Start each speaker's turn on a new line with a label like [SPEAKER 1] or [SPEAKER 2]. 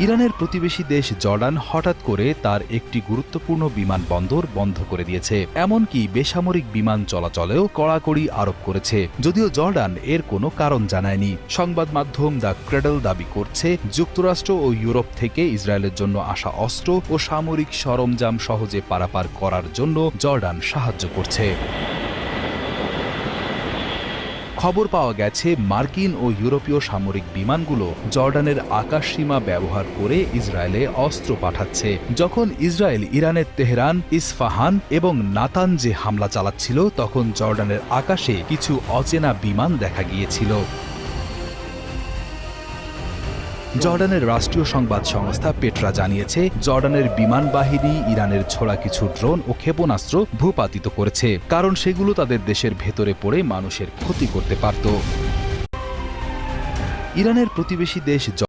[SPEAKER 1] ইরানের প্রতিবেশী দেশ জর্ডান হঠাৎ করে তার একটি গুরুত্বপূর্ণ বিমানবন্দর বন্ধ করে দিয়েছে, এমনকি বেসামরিক বিমান চলাচলেও কড়াকড়ি আরোপ করেছে। যদিও জর্ডান এর কোনো কারণ জানায়নি। সংবাদ মাধ্যম দ্য ক্রেডল দাবি করছে, যুক্তরাষ্ট্র ও ইউরোপ থেকে ইসরায়েলের জন্য আসা অস্ত্র ও সামরিক সরঞ্জাম সহজে পারাপার করার জন্য জর্ডান সাহায্য করছে। খবর পাওয়া গেছে, মার্কিন ও ইউরোপীয় সামরিক বিমানগুলো জর্ডানের আকাশসীমা ব্যবহার করে ইসরায়েলে অস্ত্র পাঠাচ্ছে। যখন ইসরায়েল ইরানের তেহরান, ইস্ফাহান এবং নাতানজে হামলা চালাচ্ছিল, তখন জর্ডানের আকাশে কিছু অচেনা বিমান দেখা গিয়েছিল। জর্ডানের রাষ্ট্রীয় সংবাদ সংস্থা পেট্রা জানিয়েছে, জর্ডানের বিমান বাহিনী ইরানের ছোড়া কিছু ড্রোন ও ক্ষেপণাস্ত্র ভূপাতিত করেছে, কারণ সেগুলো তাদের দেশের ভেতরে পড়ে মানুষের ক্ষতি করতে পারত। ইরানের প্রতিবেশী দেশ